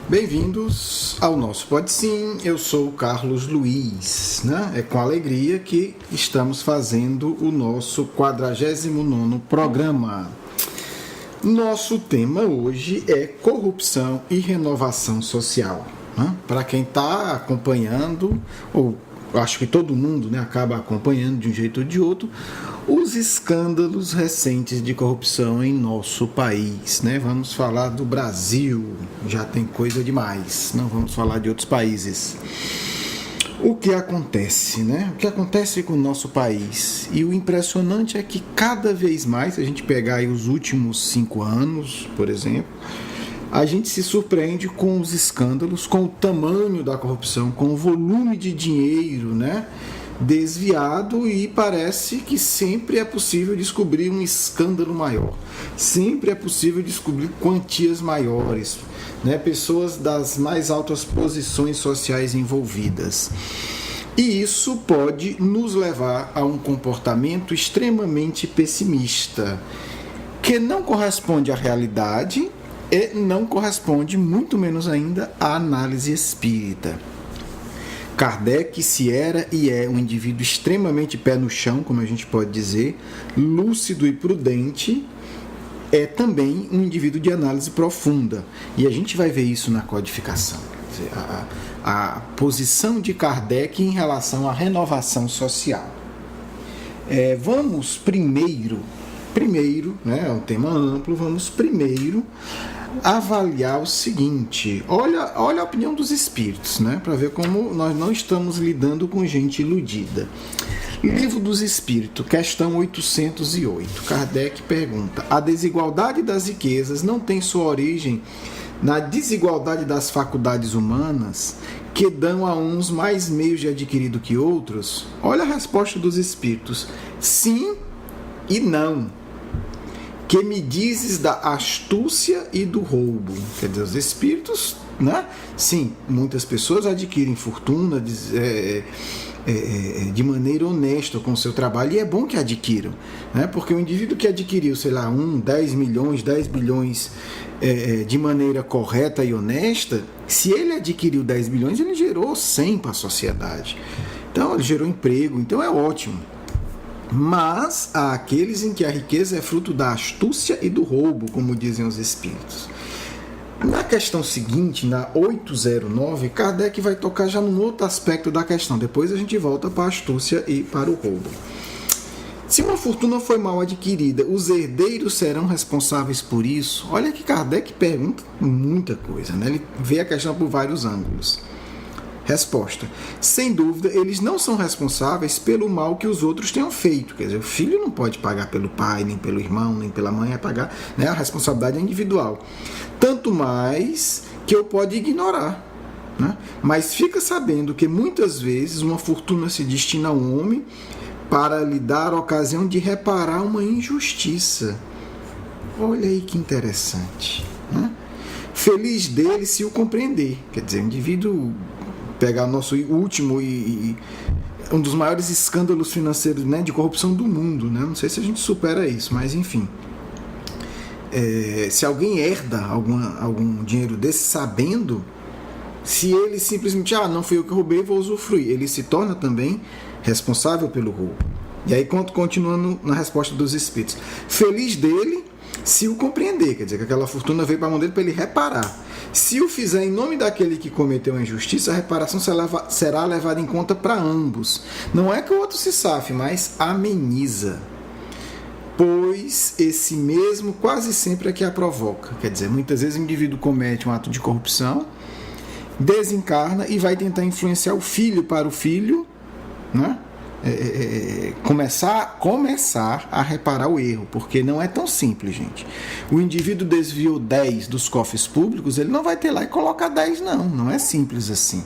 Bem-vindos ao nosso Pode Sim, eu sou o Carlos Luiz, né? É com alegria que estamos fazendo o nosso 49º programa. Nosso tema hoje é corrupção e renovação social, né? Para quem está acompanhando, ou acho que todo mundo, né, acaba acompanhando de um jeito ou de outro, os escândalos recentes de corrupção em nosso país, né? Vamos falar do Brasil, já tem coisa demais, não vamos falar de outros países. O que acontece, né? O que acontece com o nosso país? E o impressionante é que cada vez mais, se a gente pegar aí os últimos 5 anos, por exemplo, a gente se surpreende com os escândalos, com o tamanho da corrupção, com o volume de dinheiro, né, desviado, e parece que sempre é possível descobrir um escândalo maior, sempre é possível descobrir quantias maiores, né, pessoas das mais altas posições sociais envolvidas. E isso pode nos levar a um comportamento extremamente pessimista, que não corresponde à realidade e não corresponde, muito menos ainda, à análise espírita. Kardec se era e é um indivíduo extremamente pé no chão, como a gente pode dizer, lúcido e prudente, é também um indivíduo de análise profunda. E a gente vai ver isso na codificação. Quer dizer, a posição de Kardec em relação à renovação social. Vamos primeiro, né, é um tema amplo, vamos primeiro avaliar o seguinte: olha a opinião dos espíritos, né, para ver como nós não estamos lidando com gente iludida. Livro dos Espíritos, questão 808. Kardec pergunta: a desigualdade das riquezas não tem sua origem na desigualdade das faculdades humanas, que dão a uns mais meios de adquirir do que outros? Olha a resposta dos espíritos: sim e não. Que me dizes da astúcia e do roubo? Quer dizer, os espíritos, né? Sim, muitas pessoas adquirem fortuna de maneira honesta com o seu trabalho, e é bom que adquiram, né? Porque o indivíduo que adquiriu, 10 milhões, 10 bilhões de maneira correta e honesta, se ele adquiriu 10 bilhões, ele gerou 100 para a sociedade. Então, ele gerou emprego, então é ótimo. Mas há aqueles em que a riqueza é fruto da astúcia e do roubo, como dizem os espíritos. Na questão seguinte, na 809, Kardec vai tocar já num outro aspecto da questão. Depois a gente volta para a astúcia e para o roubo. Se uma fortuna foi mal adquirida, os herdeiros serão responsáveis por isso? Olha que Kardec pergunta muita coisa, né? Ele vê a questão por vários ângulos. Resposta: sem dúvida, eles não são responsáveis pelo mal que os outros tenham feito. Quer dizer, o filho não pode pagar pelo pai, nem pelo irmão, nem pela mãe, pagar, né? A responsabilidade é individual. Tanto mais que eu pode ignorar, né? Mas fica sabendo que muitas vezes uma fortuna se destina ao homem para lhe dar a ocasião de reparar uma injustiça. Olha aí que interessante, né? Feliz dele se o compreender. Quer dizer, o indivíduo pegar o nosso último e um dos maiores escândalos financeiros, né, de corrupção do mundo, né? Não sei se a gente supera isso, mas enfim. Se alguém herda algum dinheiro desse sabendo, se ele simplesmente, não fui eu que roubei, vou usufruir, ele se torna também responsável pelo roubo. E aí, continuando na resposta dos espíritos, feliz dele se o compreender, quer dizer, que aquela fortuna veio para a mão dele para ele reparar. Se o fizer em nome daquele que cometeu a injustiça, a reparação será levada em conta para ambos. Não é que o outro se safe, mas ameniza. Pois esse mesmo quase sempre é que a provoca. Quer dizer, muitas vezes o indivíduo comete um ato de corrupção, desencarna e vai tentar influenciar o filho para o filho, né? Começar a reparar o erro, porque não é tão simples, gente. O indivíduo desviou 10 dos cofres públicos, ele não vai ter lá e colocar 10, não é simples assim,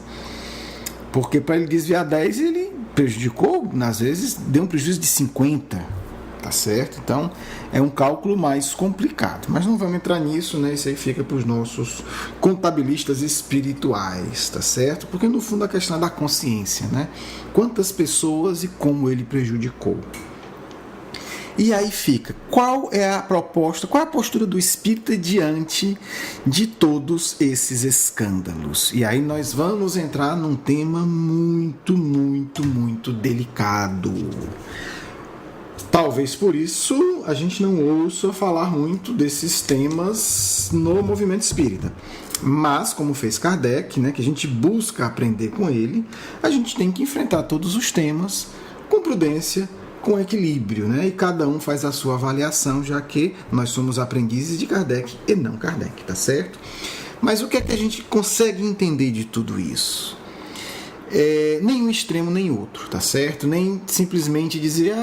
porque para ele desviar 10, ele prejudicou, às vezes deu um prejuízo de 50, tá certo? Então é um cálculo mais complicado, mas não vamos entrar nisso, né? Isso aí fica para os nossos contabilistas espirituais, tá certo? Porque no fundo a questão é da consciência, né? Quantas pessoas e como ele prejudicou. E aí fica, qual é a proposta, qual é a postura do espírita diante de todos esses escândalos? E aí nós vamos entrar num tema muito, muito, muito delicado. Talvez por isso a gente não ouça falar muito desses temas no movimento espírita. Mas, como fez Kardec, né, que a gente busca aprender com ele, a gente tem que enfrentar todos os temas com prudência, com equilíbrio, né? E cada um faz a sua avaliação, já que nós somos aprendizes de Kardec e não Kardec, tá certo? Mas o que é que a gente consegue entender de tudo isso? Nem um extremo nem outro, tá certo? Nem simplesmente dizer,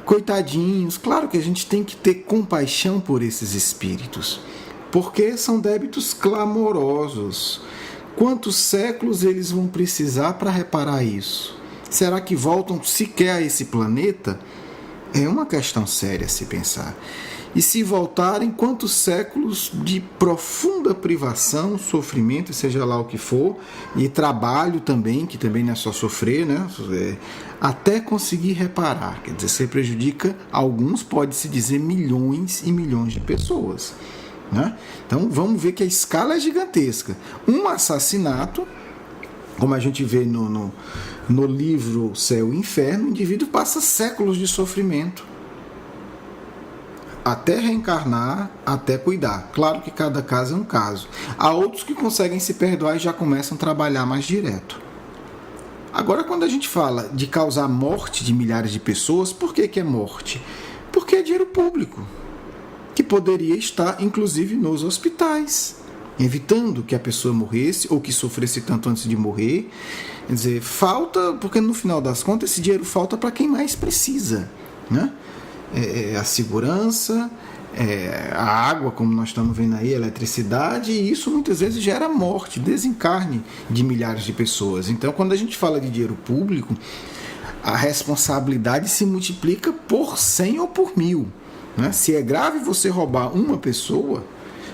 coitadinhos. Claro que a gente tem que ter compaixão por esses espíritos, porque são débitos clamorosos. Quantos séculos eles vão precisar para reparar isso? Será que voltam sequer a esse planeta? É uma questão séria a se pensar. E se voltarem, quantos séculos de profunda privação, sofrimento, seja lá o que for, e trabalho também, que também não é só sofrer, né? Até conseguir reparar. Quer dizer, você prejudica alguns, pode-se dizer, milhões e milhões de pessoas, né? Então vamos ver que a escala é gigantesca. Um assassinato, como a gente vê no livro Céu e Inferno, o indivíduo passa séculos de sofrimento até reencarnar, até cuidar. Claro que cada caso é um caso. Há outros que conseguem se perdoar e já começam a trabalhar mais direto. Agora, quando a gente fala de causar morte de milhares de pessoas, por que é morte? Porque é dinheiro público, que poderia estar, inclusive, nos hospitais, evitando que a pessoa morresse ou que sofresse tanto antes de morrer. Quer dizer, falta, porque no final das contas esse dinheiro falta para quem mais precisa, né? A segurança, a água, como nós estamos vendo aí, a eletricidade, e isso muitas vezes gera morte, desencarne de milhares de pessoas. Então, quando a gente fala de dinheiro público, a responsabilidade se multiplica por 100 ou por 1000. Né? Se é grave você roubar uma pessoa,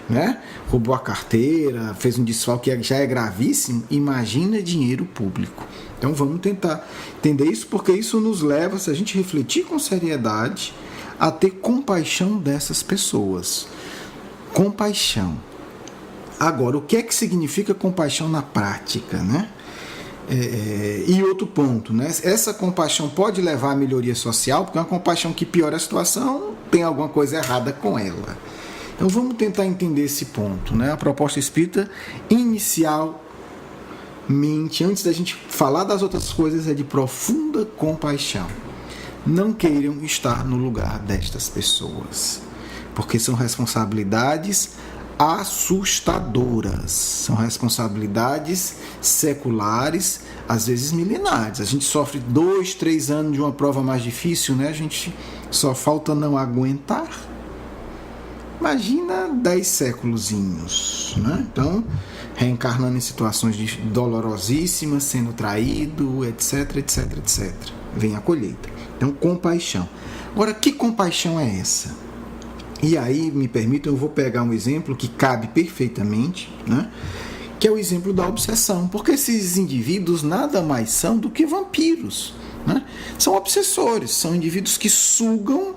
né? Roubou a carteira, fez um desfalque que já é gravíssimo, imagina dinheiro público. Então vamos tentar entender isso, porque isso nos leva, se a gente refletir com seriedade, a ter compaixão dessas pessoas. Compaixão. Agora, o que é que significa compaixão na prática, né? E outro ponto, né? Essa compaixão pode levar à melhoria social, porque uma compaixão que piora a situação, tem alguma coisa errada com ela. Então vamos tentar entender esse ponto, né? A proposta espírita inicialmente, antes da gente falar das outras coisas, é de profunda compaixão. Não queiram estar no lugar destas pessoas, porque são responsabilidades assustadoras, são responsabilidades seculares, às vezes milenares. A gente sofre 2, 3 anos de uma prova mais difícil, né? A gente só falta não aguentar. Imagina 10 séculozinhos, né? Então, reencarnando em situações dolorosíssimas, sendo traído, etc, etc, etc. Vem a colheita. Então, compaixão. Agora, que compaixão é essa? E aí, me permitam, eu vou pegar um exemplo que cabe perfeitamente, né? Que é o exemplo da obsessão. Porque esses indivíduos nada mais são do que vampiros, né? São obsessores, são indivíduos que sugam,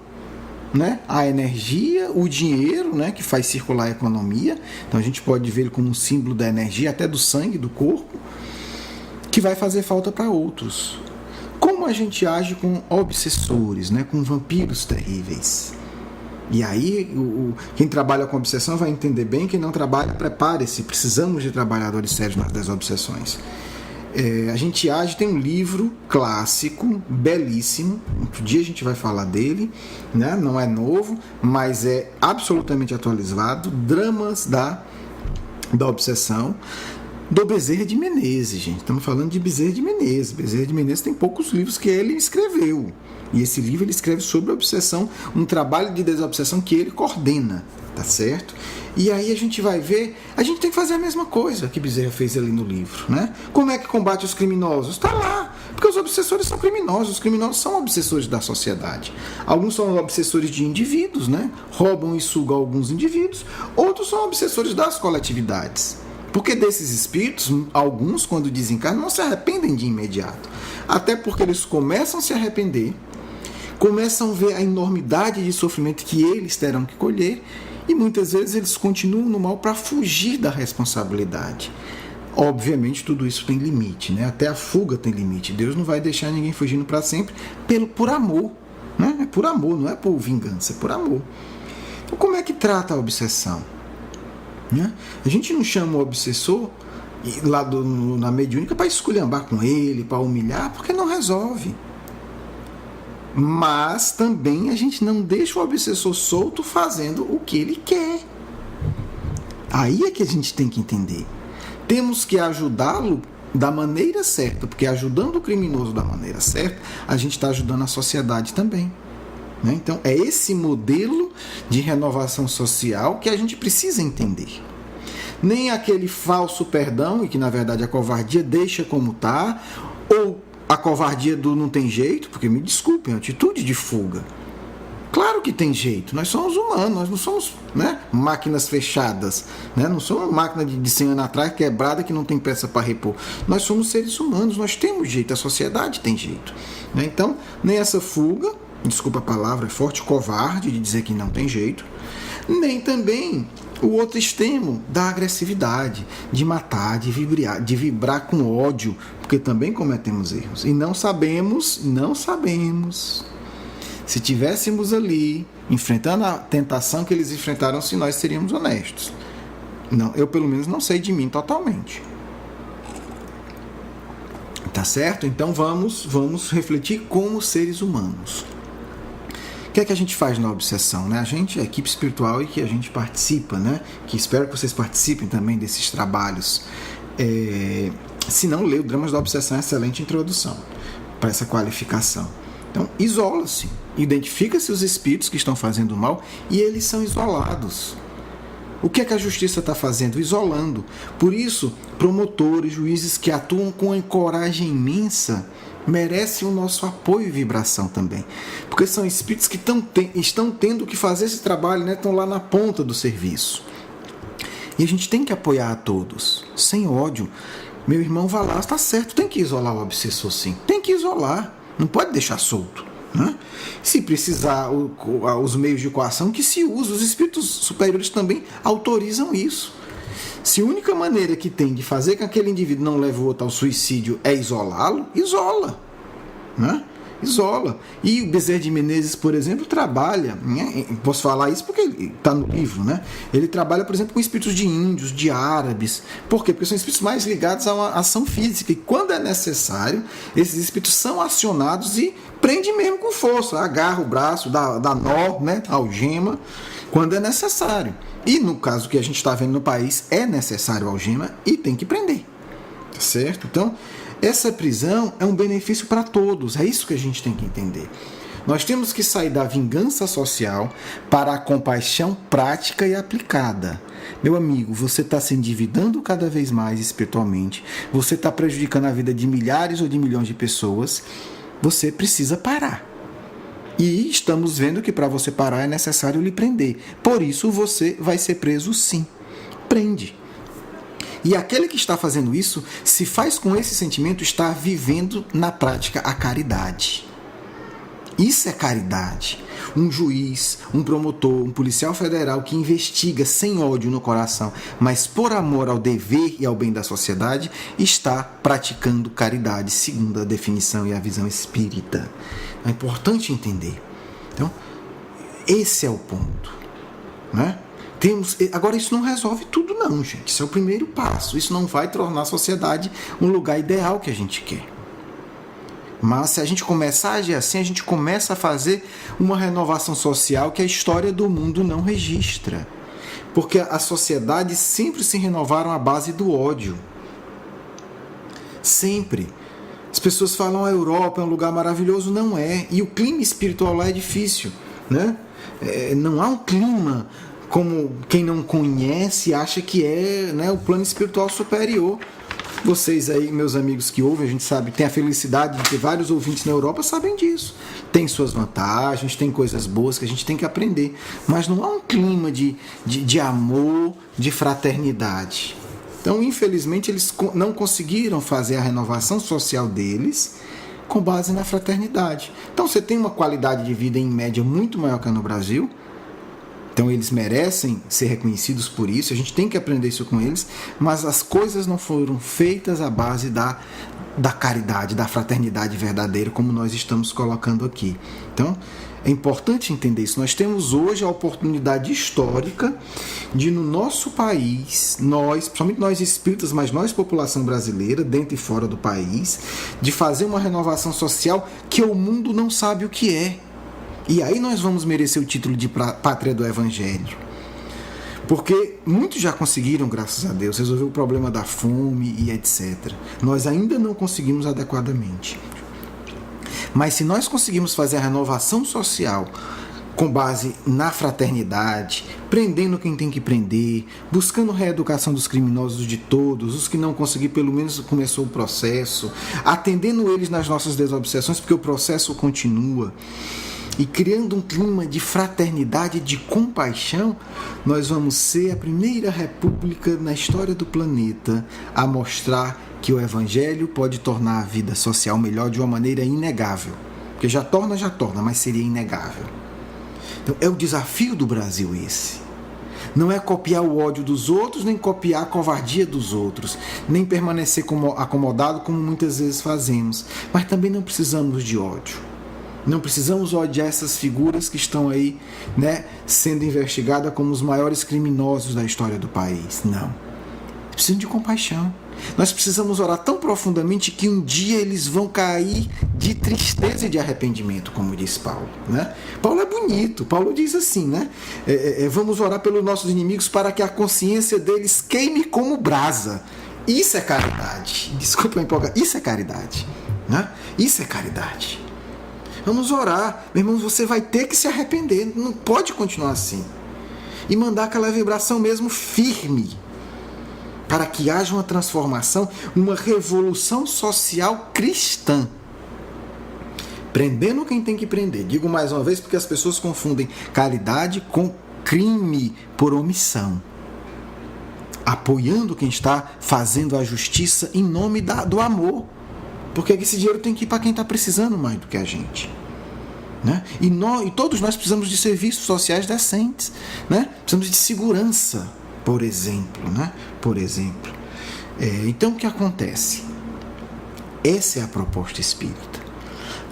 né, a energia, o dinheiro, né, que faz circular a economia. Então a gente pode ver ele como um símbolo da energia, até do sangue, do corpo, que vai fazer falta para outros. Como a gente age com obsessores, né, com vampiros terríveis? E aí, quem trabalha com obsessão vai entender bem, quem não trabalha, prepare-se, precisamos de trabalhadores sérios das obsessões. A gente age, tem um livro clássico, belíssimo, outro dia a gente vai falar dele, né? Não é novo, mas é absolutamente atualizado, Dramas da Obsessão, do Bezerra de Menezes, gente. Estamos falando de Bezerra de Menezes. Bezerra de Menezes tem poucos livros que ele escreveu, e esse livro ele escreve sobre a obsessão, um trabalho de desobsessão que ele coordena, tá certo? E aí a gente vai ver, a gente tem que fazer a mesma coisa que Bezerra fez ali no livro, né? Como é que combate os criminosos? Está lá, porque os obsessores são criminosos, os criminosos são obsessores da sociedade. Alguns são obsessores de indivíduos, né? Roubam e sugam alguns indivíduos, outros são obsessores das coletividades. Porque desses espíritos, alguns, quando desencarnam, não se arrependem de imediato. Até porque eles começam a se arrepender começam a ver a enormidade de sofrimento que eles terão que colher, e muitas vezes eles continuam no mal para fugir da responsabilidade. Obviamente tudo isso tem limite, né? Até a fuga tem limite. Deus não vai deixar ninguém fugindo para sempre por amor, né? É por amor, não é por vingança, é por amor. Então, como é que trata a obsessão? Né? A gente não chama o obsessor lá na mediúnica para esculhambar com ele, para humilhar, porque não resolve. Mas também a gente não deixa o obsessor solto fazendo o que ele quer. Aí é que a gente tem que entender. Temos que ajudá-lo da maneira certa, porque ajudando o criminoso da maneira certa, a gente está ajudando a sociedade também. Né? Então, é esse modelo de renovação social que a gente precisa entender. Nem aquele falso perdão, e que na verdade a covardia deixa como está, ou a covardia do não tem jeito, porque me desculpem, atitude de fuga. Claro que tem jeito, nós somos humanos, nós não somos, né, máquinas fechadas, né? Não somos uma máquina de 100 anos atrás quebrada que não tem peça para repor. Nós somos seres humanos, nós temos jeito, a sociedade tem jeito. Né? Então, nem essa fuga, desculpa a palavra, é forte, covarde de dizer que não tem jeito, nem também o outro extremo da agressividade, de matar, de vibrar com ódio, porque também cometemos erros. E não sabemos. Se tivéssemos ali, enfrentando a tentação que eles enfrentaram, se nós seríamos honestos. Não, eu pelo menos não sei de mim totalmente. Tá certo? Então vamos refletir como seres humanos. O que é que a gente faz na obsessão? Né? A gente, a equipe espiritual e que a gente participa, né? Que espero que vocês participem também desses trabalhos. Se não, lê o Dramas da Obsessão, é uma excelente introdução para essa qualificação. Então, isola-se, identifica-se os espíritos que estão fazendo mal e eles são isolados. O que é que a justiça está fazendo? Isolando. Por isso, promotores, juízes que atuam com uma coragem imensa merecem o nosso apoio e vibração também. Porque são espíritos que estão tendo que fazer esse trabalho, né? Estão lá na ponta do serviço. E a gente tem que apoiar a todos, sem ódio. Meu irmão, vá lá, está certo, tem que isolar o obsessor sim. Tem que isolar, não pode deixar solto. Né? Se precisar os meios de coação, que se use. Os espíritos superiores também autorizam isso. Se a única maneira que tem de fazer com que aquele indivíduo não leve o outro ao suicídio é isolá-lo, isola. Né? Isola. E o Bezerra de Menezes, por exemplo, trabalha, né? Posso falar isso porque está no livro, né? Ele trabalha, por exemplo, com espíritos de índios, de árabes. Por quê? Porque são espíritos mais ligados a uma ação física. E quando é necessário, esses espíritos são acionados e prende mesmo com força. Agarra o braço, dá nó, né? Algema, quando é necessário. E no caso que a gente está vendo no país, é necessário algema e tem que prender. Certo? Então, essa prisão é um benefício para todos, é isso que a gente tem que entender. Nós temos que sair da vingança social para a compaixão prática e aplicada. Meu amigo, você está se endividando cada vez mais espiritualmente, você está prejudicando a vida de milhares ou de milhões de pessoas, você precisa parar. E estamos vendo que para você parar é necessário lhe prender. Por isso você vai ser preso sim. Prende. E aquele que está fazendo isso, se faz com esse sentimento, está vivendo na prática a caridade. Isso é caridade. Um juiz, um promotor, um policial federal que investiga sem ódio no coração, mas por amor ao dever e ao bem da sociedade, está praticando caridade, segundo a definição e a visão espírita. É importante entender. Então, esse é o ponto, né? Agora, isso não resolve tudo não, gente. Isso é o primeiro passo. Isso não vai tornar a sociedade um lugar ideal que a gente quer. Mas se a gente começar a agir assim, a gente começa a fazer uma renovação social que a história do mundo não registra. Porque as sociedades sempre se renovaram à base do ódio. Sempre. As pessoas falam a Europa é um lugar maravilhoso. Não é. E o clima espiritual lá é difícil, né? Não há um clima como quem não conhece acha que é, né, o plano espiritual superior. Vocês aí, meus amigos que ouvem, a gente sabe, tem a felicidade de ter vários ouvintes na Europa, sabem disso. Tem suas vantagens, tem coisas boas que a gente tem que aprender. Mas não há um clima de amor, de fraternidade. Então, infelizmente, eles não conseguiram fazer a renovação social deles, com base na fraternidade. Então você tem uma qualidade de vida em média muito maior que a no Brasil. Então eles merecem ser reconhecidos por isso, a gente tem que aprender isso com eles, mas as coisas não foram feitas à base da caridade, da fraternidade verdadeira, como nós estamos colocando aqui. Então, é importante entender isso. Nós temos hoje a oportunidade histórica de, no nosso país, nós, principalmente nós espíritas, mas nós, população brasileira, dentro e fora do país, de fazer uma renovação social que o mundo não sabe o que é. E aí nós vamos merecer o título de pátria do Evangelho. Porque muitos já conseguiram, graças a Deus, resolver o problema da fome e etc. Nós ainda não conseguimos adequadamente. Mas se nós conseguirmos fazer a renovação social com base na fraternidade, prendendo quem tem que prender, buscando reeducação dos criminosos de todos, os que não conseguir, pelo menos começou o processo, atendendo eles nas nossas desobsessões, porque o processo continua, e criando um clima de fraternidade e de compaixão, nós vamos ser a primeira república na história do planeta a mostrar que o Evangelho pode tornar a vida social melhor de uma maneira inegável. Porque já torna, mas seria inegável. Então é o desafio do Brasil esse. Não é copiar o ódio dos outros, nem copiar a covardia dos outros, nem permanecer acomodado como muitas vezes fazemos. Mas também não precisamos de ódio. Não precisamos odiar essas figuras que estão aí, né, sendo investigadas como os maiores criminosos da história do país. Não. Precisamos de compaixão. Nós precisamos orar tão profundamente que um dia eles vão cair de tristeza e de arrependimento, como diz Paulo. Né? Paulo é bonito. Paulo diz assim, né? Vamos orar pelos nossos inimigos para que a consciência deles queime como brasa. Isso é caridade. Desculpa a empolgação. Isso é caridade. Né? Isso é caridade. Vamos orar. Meu irmão, você vai ter que se arrepender. Não pode continuar assim. E mandar aquela vibração mesmo firme. Para que haja uma transformação, uma revolução social cristã. Prendendo quem tem que prender. Digo mais uma vez porque as pessoas confundem caridade com crime por omissão. Apoiando quem está fazendo a justiça em nome do amor. Porque esse dinheiro tem que ir para quem está precisando mais do que a gente. Né? E todos nós precisamos de serviços sociais decentes. Né? Precisamos de segurança, por exemplo. Né? Por exemplo. Então o que acontece? Essa é a proposta espírita.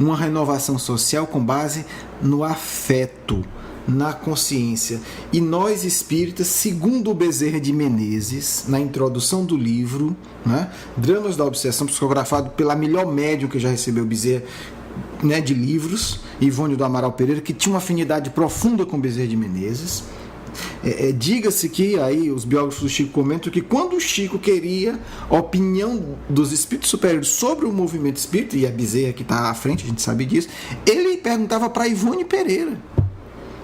Uma renovação social com base no afeto, na consciência. E nós espíritas, segundo o Bezerra de Menezes, na introdução do livro, né, Dramas da Obsessão, psicografado pela melhor médium que já recebeu Bezerra, né, de livros, Ivone do Amaral Pereira, que tinha uma afinidade profunda com Bezerra de Menezes. Diga-se que aí os biógrafos do Chico comentam que quando o Chico queria a opinião dos espíritos superiores sobre o movimento espírita, e a Bezerra que está à frente, a gente sabe disso, ele perguntava para Ivone Pereira: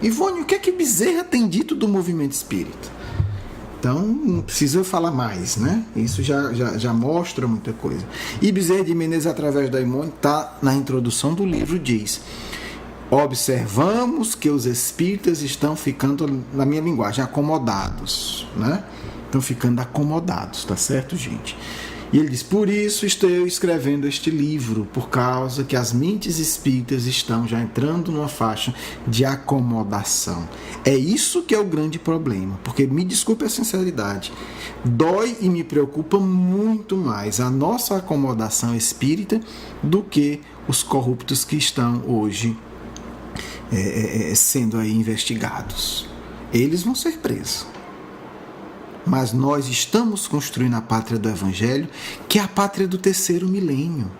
Ivone, o que é que Bezerra tem dito do movimento espírita? Então, não precisa falar mais, né? Isso já mostra muita coisa. E Bezerra de Menezes, através da Ivone, está na introdução do livro, diz: observamos que os espíritas estão ficando, na minha linguagem, acomodados, né? Estão ficando acomodados, tá certo, gente? E ele diz: por isso estou escrevendo este livro, por causa que as mentes espíritas estão já entrando numa faixa de acomodação. É isso que é o grande problema, porque, me desculpe a sinceridade, dói e me preocupa muito mais a nossa acomodação espírita do que os corruptos que estão hoje sendo aí investigados. Eles vão ser presos. Mas nós estamos construindo a pátria do Evangelho, que é a pátria do terceiro milênio.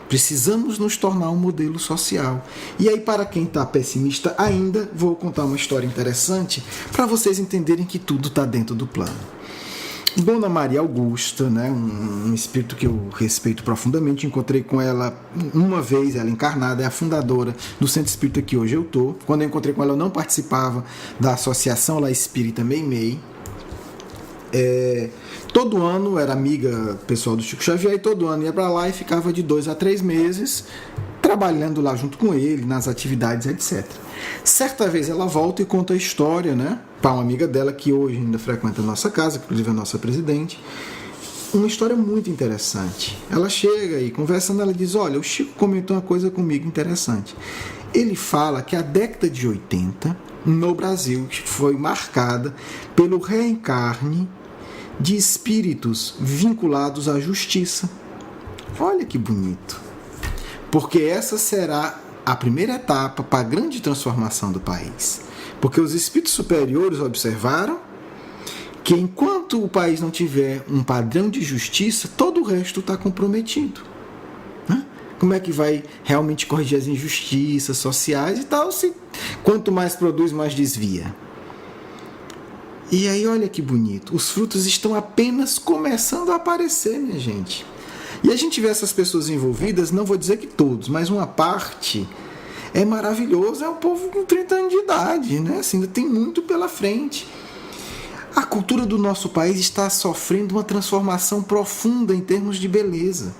Precisamos nos tornar um modelo social. E aí, para quem está pessimista ainda, vou contar uma história interessante para vocês entenderem que tudo está dentro do plano. Dona Maria Augusta, né, um espírito que eu respeito profundamente, encontrei com ela uma vez, ela encarnada, é a fundadora do Centro Espírita que hoje eu estou. Quando eu encontrei com ela, eu não participava da Associação La Espírita Meimei. Todo ano era amiga pessoal do Chico Xavier, e todo ano ia para lá e ficava de 2 a 3 meses trabalhando lá junto com ele, nas atividades, etc. Certa vez ela volta e conta a história, né, para uma amiga dela que hoje ainda frequenta a nossa casa, que inclusive é a nossa presidente, uma história muito interessante. Ela chega e conversando, ela diz, olha, o Chico comentou uma coisa comigo interessante. Ele fala que a década de 80, no Brasil, foi marcada pelo reencarne de espíritos vinculados à justiça. Olha que bonito. Porque essa será a primeira etapa para a grande transformação do país. Porque os espíritos superiores observaram que enquanto o país não tiver um padrão de justiça, todo o resto está comprometido. Como é que vai realmente corrigir as injustiças sociais e tal, se quanto mais produz, mais desvia? E aí, olha que bonito, os frutos estão apenas começando a aparecer, minha gente. E a gente vê essas pessoas envolvidas, não vou dizer que todos, mas uma parte é maravilhoso, é um povo com 30 anos de idade, né? Assim, ainda tem muito pela frente. A cultura do nosso país está sofrendo uma transformação profunda em termos de beleza.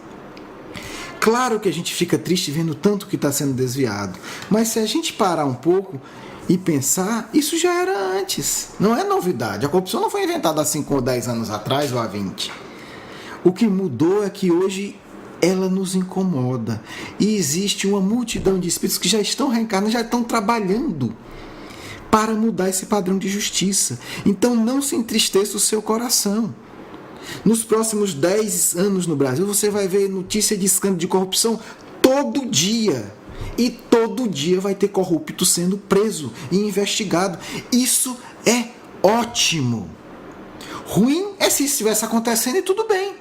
Claro que a gente fica triste vendo tanto que está sendo desviado, mas se a gente parar um pouco e pensar, isso já era antes, não é novidade. A corrupção não foi inventada há 5 ou 10 anos atrás ou há 20. O que mudou é que hoje ela nos incomoda e existe uma multidão de espíritos que já estão reencarnando, já estão trabalhando para mudar esse padrão de justiça. Então não se entristeça o seu coração. Nos próximos 10 anos no Brasil, você vai ver notícia de escândalo de corrupção todo dia. E todo dia vai ter corrupto sendo preso e investigado. Isso é ótimo. Ruim é se isso estivesse acontecendo e tudo bem.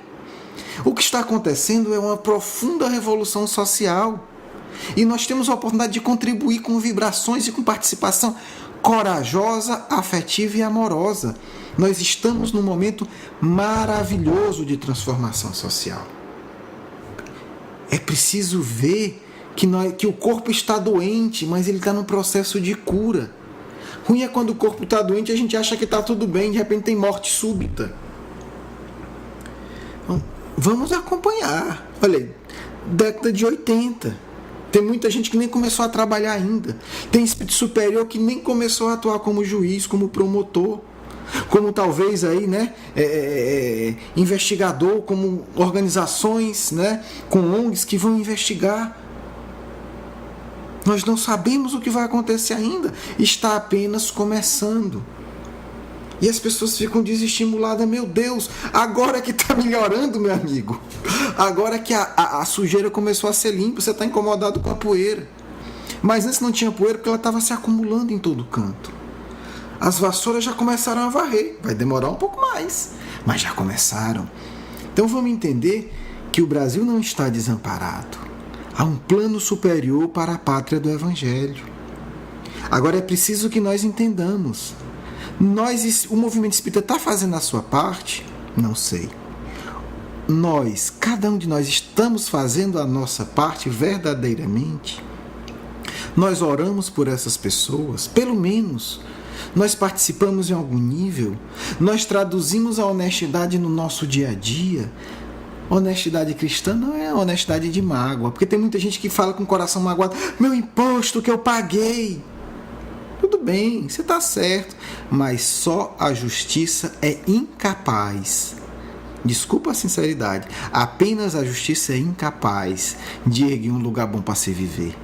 O que está acontecendo é uma profunda revolução social. E nós temos a oportunidade de contribuir com vibrações e com participação corajosa, afetiva e amorosa. Nós estamos num momento maravilhoso de transformação social. É preciso ver que o corpo está doente, mas ele está num processo de cura. Ruim é quando o corpo está doente e a gente acha que está tudo bem, de repente tem morte súbita. Então, vamos acompanhar. Olha aí, década de 80. Tem muita gente que nem começou a trabalhar ainda. Tem espírito superior que nem começou a atuar como juiz, como promotor, como talvez aí, né, investigador, como organizações, né, com ONGs que vão investigar. Nós não sabemos o que vai acontecer ainda. Está apenas começando. E as pessoas ficam desestimuladas. Meu Deus, agora que está melhorando, meu amigo. Agora que a sujeira começou a ser limpa, você está incomodado com a poeira. Mas antes não tinha poeira porque ela estava se acumulando em todo canto. As vassouras já começaram a varrer. Vai demorar um pouco mais, mas já começaram. Então vamos entender que o Brasil não está desamparado. Há um plano superior para a pátria do Evangelho. Agora é preciso que nós entendamos. O movimento espírita está fazendo a sua parte? Não sei. Cada um de nós, estamos fazendo a nossa parte verdadeiramente? Nós oramos por essas pessoas? Pelo menos. Nós participamos em algum nível? Nós traduzimos a honestidade no nosso dia a dia? Honestidade cristã não é honestidade de mágoa, porque tem muita gente que fala com o coração magoado, meu imposto que eu paguei. Tudo bem, você está certo, mas só a justiça é incapaz, desculpa a sinceridade, apenas a justiça é incapaz de erguer um lugar bom para se viver.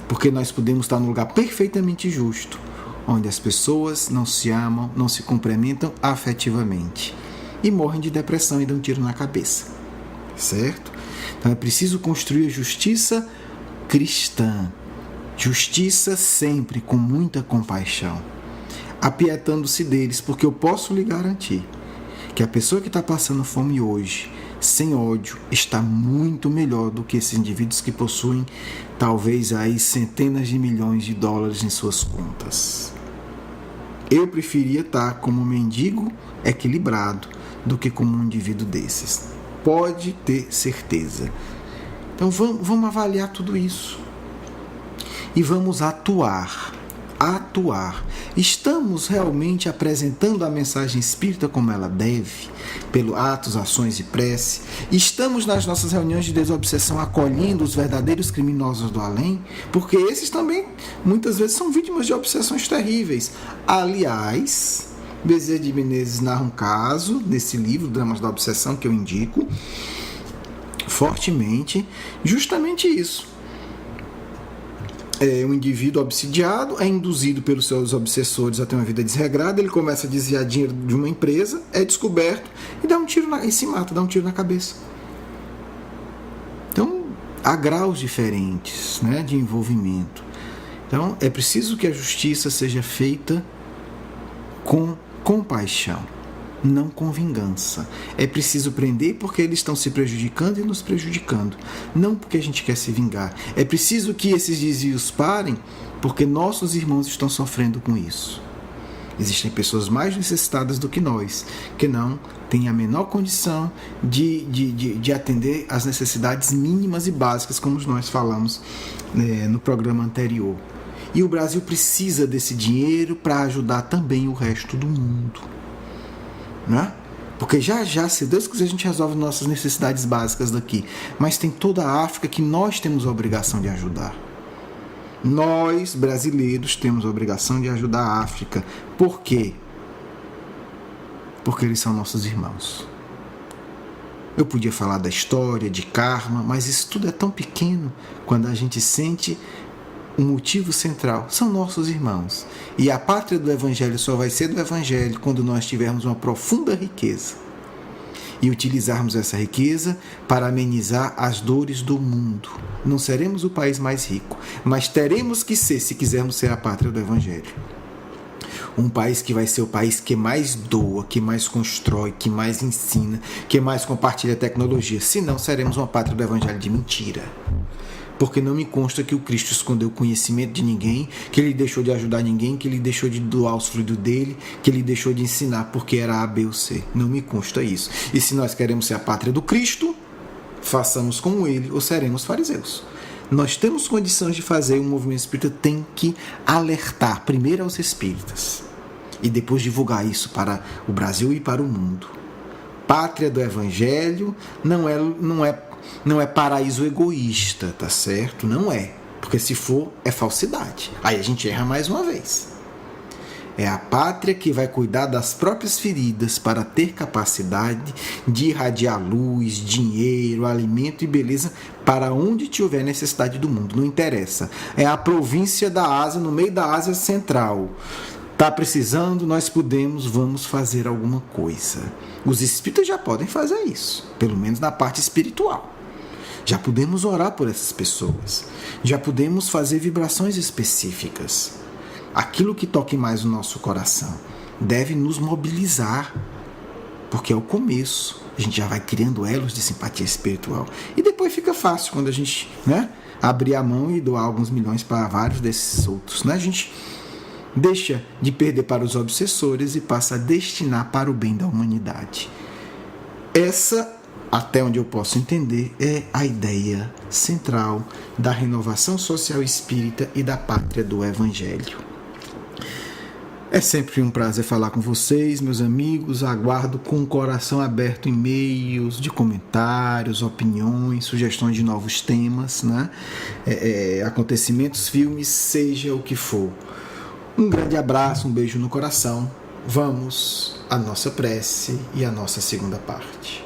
Porque nós podemos estar num lugar perfeitamente justo, onde as pessoas não se amam, não se cumprimentam afetivamente e morrem de depressão e dão um tiro na cabeça, certo? Então é preciso construir a justiça cristã, justiça sempre com muita compaixão, apietando-se deles, porque eu posso lhe garantir que a pessoa que está passando fome hoje, sem ódio, está muito melhor do que esses indivíduos que possuem talvez aí centenas de milhões de dólares em suas contas. Eu preferia estar como um mendigo equilibrado do que como um indivíduo desses. Pode ter certeza. Então vamos avaliar tudo isso. E vamos atuar. Estamos realmente apresentando a mensagem espírita como ela deve, pelo atos, ações e prece? Estamos nas nossas reuniões de desobsessão acolhendo os verdadeiros criminosos do além? Porque esses também, muitas vezes, são vítimas de obsessões terríveis. Aliás, Bezerra de Menezes narra um caso nesse livro, Dramas da Obsessão, que eu indico fortemente, justamente isso. Um indivíduo obsidiado é induzido pelos seus obsessores a ter uma vida desregrada, ele começa a desviar dinheiro de uma empresa, é descoberto e dá um tiro e se mata, dá um tiro na cabeça. Então, há graus diferentes, né, de envolvimento. Então, é preciso que a justiça seja feita com compaixão, não com vingança. É preciso prender porque eles estão se prejudicando e nos prejudicando, não porque a gente quer se vingar. É preciso que esses desvios parem porque nossos irmãos estão sofrendo com isso. Existem pessoas mais necessitadas do que nós, que não têm a menor condição de atender às necessidades mínimas e básicas, como nós falamos no programa anterior. E o Brasil precisa desse dinheiro para ajudar também o resto do mundo. Né? Porque já, se Deus quiser, a gente resolve nossas necessidades básicas daqui. Mas tem toda a África que nós temos a obrigação de ajudar. Nós, brasileiros, temos a obrigação de ajudar a África. Por quê? Porque eles são nossos irmãos. Eu podia falar da história, de karma, mas isso tudo é tão pequeno quando a gente sente o motivo central. São nossos irmãos. E a pátria do Evangelho só vai ser do Evangelho quando nós tivermos uma profunda riqueza e utilizarmos essa riqueza para amenizar as dores do mundo. Não seremos o país mais rico, mas teremos que ser, se quisermos ser a pátria do Evangelho. Um país que vai ser o país que mais doa, que mais constrói, que mais ensina, que mais compartilha tecnologia. Senão, seremos uma pátria do Evangelho de mentira. Porque não me consta que o Cristo escondeu o conhecimento de ninguém, que ele deixou de ajudar ninguém, que ele deixou de doar os frutos dele, que ele deixou de ensinar porque era A, B ou C. Não me consta isso. E se nós queremos ser a pátria do Cristo, façamos como ele ou seremos fariseus. Nós temos condições de fazer, o movimento espírita tem que alertar primeiro aos espíritas e depois divulgar isso para o Brasil e para o mundo. Pátria do Evangelho não é paraíso egoísta, tá certo? Não é. Porque se for, é falsidade. Aí a gente erra mais uma vez. É a pátria que vai cuidar das próprias feridas para ter capacidade de irradiar luz, dinheiro, alimento e beleza para onde tiver necessidade do mundo. Não interessa. É a província da Ásia, no meio da Ásia Central. Está precisando, nós vamos fazer alguma coisa. Os espíritas já podem fazer isso, pelo menos na parte espiritual. Já podemos orar por essas pessoas. Já podemos fazer vibrações específicas. Aquilo que toque mais o nosso coração deve nos mobilizar, porque é o começo. A gente já vai criando elos de simpatia espiritual. E depois fica fácil quando a gente, abrir a mão e doar alguns milhões para vários desses outros. A gente deixa de perder para os obsessores e passa a destinar para o bem da humanidade. Essa, até onde eu posso entender, é a ideia central da renovação social espírita e da pátria do Evangelho. É sempre um prazer falar com vocês, meus amigos. Aguardo com o coração aberto e-mails de comentários, opiniões, sugestões de novos temas, acontecimentos, filmes, seja o que for. Um grande abraço, um beijo no coração. Vamos à nossa prece e à nossa segunda parte.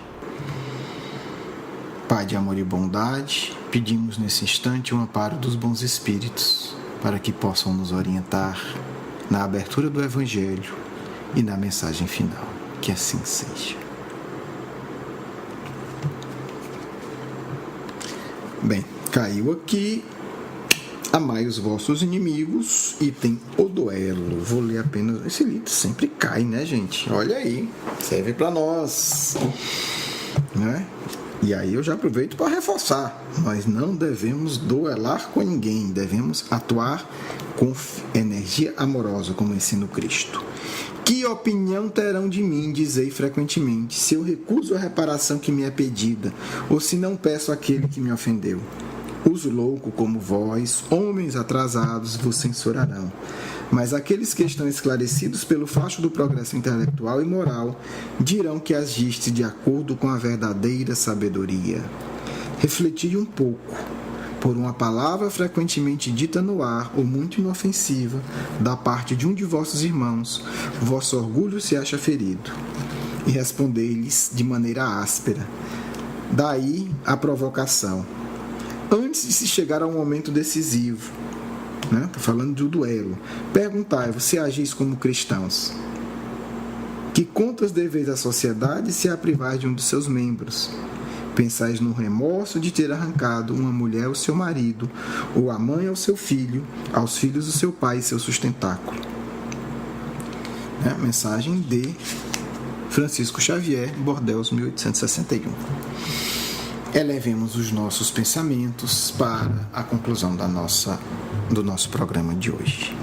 Pai de amor e bondade, pedimos nesse instante o amparo dos bons espíritos para que possam nos orientar na abertura do Evangelho e na mensagem final. Que assim seja. Bem, caiu aqui: amai os vossos inimigos, item o duelo. Vou ler apenas esse livro, sempre cai, gente? Olha aí, serve para nós, E aí eu já aproveito para reforçar: nós não devemos duelar com ninguém, devemos atuar com energia amorosa, como ensina o Cristo. Que opinião terão de mim, dizei frequentemente, se eu recuso a reparação que me é pedida, ou se não peço àquele que me ofendeu? Os loucos como vós, homens atrasados, vos censurarão. Mas aqueles que estão esclarecidos pelo facho do progresso intelectual e moral dirão que agiste de acordo com a verdadeira sabedoria. Refleti um pouco, por uma palavra frequentemente dita no ar ou muito inofensiva da parte de um de vossos irmãos, vosso orgulho se acha ferido, e respondei-lhes de maneira áspera. Daí a provocação. Antes de se chegar ao momento decisivo, estou falando do duelo, perguntai, você agis como cristãos? Que contas deveis à sociedade se a privais de um dos seus membros? Pensais no remorso de ter arrancado uma mulher ao seu marido, ou a mãe ao seu filho, aos filhos do seu pai e seu sustentáculo. Mensagem de Francisco Xavier, Bordeaux, 1861. Elevemos os nossos pensamentos para a conclusão do nosso programa de hoje.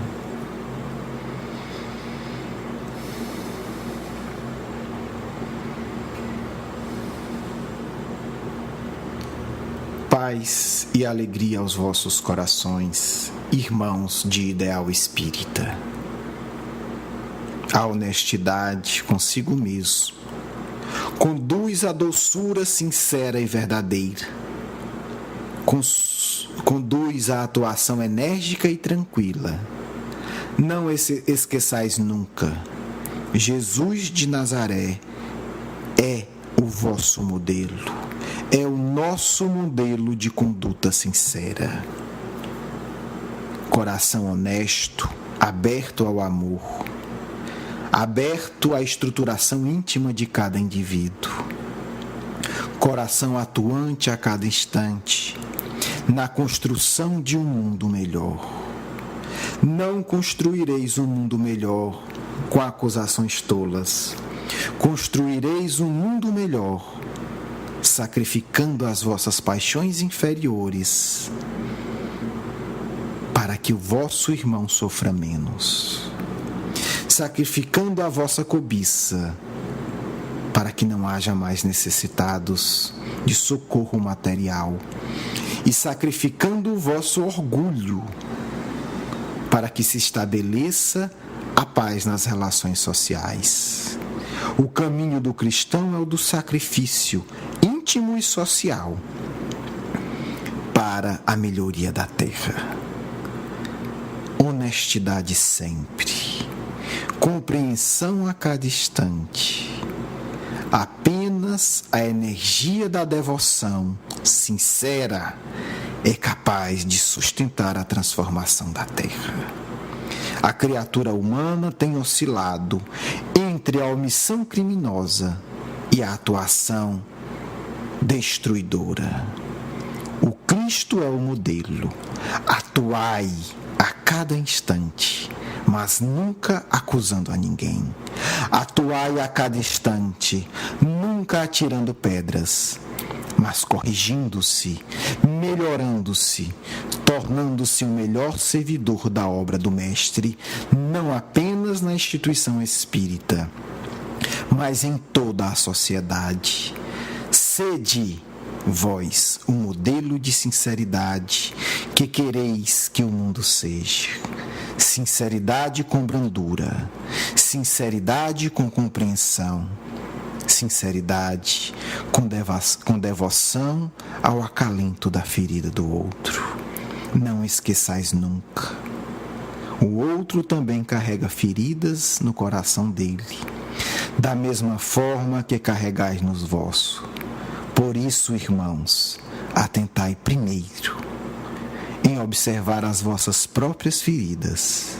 Paz e alegria aos vossos corações, irmãos de ideal espírita. A honestidade consigo mesmo conduz à doçura sincera e verdadeira. Conduz à atuação enérgica e tranquila. Não esqueçais nunca, Jesus de Nazaré é o vosso modelo. É o nosso modelo de conduta sincera. Coração honesto, aberto ao amor, aberto à estruturação íntima de cada indivíduo. Coração atuante a cada instante, na construção de um mundo melhor. Não construireis um mundo melhor com acusações tolas. Construireis um mundo melhor sacrificando as vossas paixões inferiores, para que o vosso irmão sofra menos, sacrificando a vossa cobiça, para que não haja mais necessitados de socorro material, e sacrificando o vosso orgulho, para que se estabeleça a paz nas relações sociais. O caminho do cristão é o do sacrifício íntimo e social para a melhoria da terra. Honestidade sempre, compreensão a cada instante. Apenas a energia da devoção sincera é capaz de sustentar a transformação da terra. A criatura humana tem oscilado entre a omissão criminosa e a atuação destruidora. O Cristo é o modelo. Atuai a cada instante, mas nunca acusando a ninguém. Atuai a cada instante, nunca atirando pedras, mas corrigindo-se, melhorando-se, tornando-se o melhor servidor da obra do Mestre, não apenas na instituição espírita, mas em toda a sociedade. Sede vós o modelo de sinceridade que quereis que o mundo seja. Sinceridade com brandura, sinceridade com compreensão, sinceridade com devoção ao acalento da ferida do outro. Não esqueçais nunca. O outro também carrega feridas no coração dele, da mesma forma que carregais nos vossos. Por isso, irmãos, atentai primeiro em observar as vossas próprias feridas,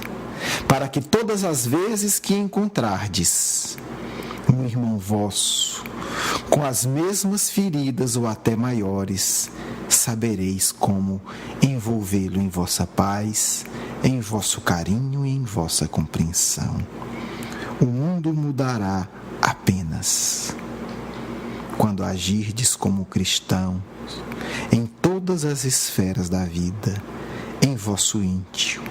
para que todas as vezes que encontrardes um irmão vosso com as mesmas feridas ou até maiores, sabereis como envolvê-lo em vossa paz, em vosso carinho e em vossa compreensão. O mundo mudará apenas quando agirdes como cristãos em todas as esferas da vida, em vosso íntimo,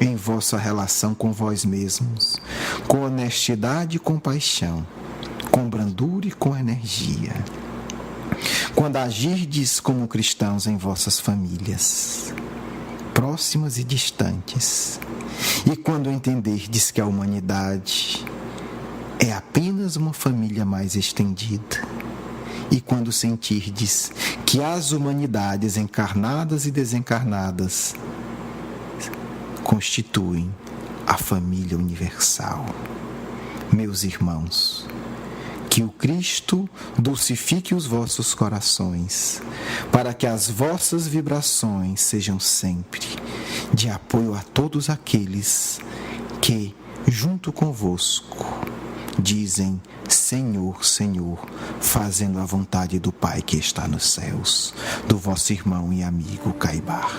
em vossa relação com vós mesmos, com honestidade e compaixão, com brandura e com energia. Quando agirdes como cristãos em vossas famílias, próximas e distantes, e quando entenderdes que a humanidade é apenas uma família mais estendida, E quando sentirdes que as humanidades encarnadas e desencarnadas constituem a família universal. Meus irmãos, que o Cristo dulcifique os vossos corações, para que as vossas vibrações sejam sempre de apoio a todos aqueles que, junto convosco, dizem: Senhor, Senhor, fazendo a vontade do Pai que está nos céus, do vosso irmão e amigo Caibar.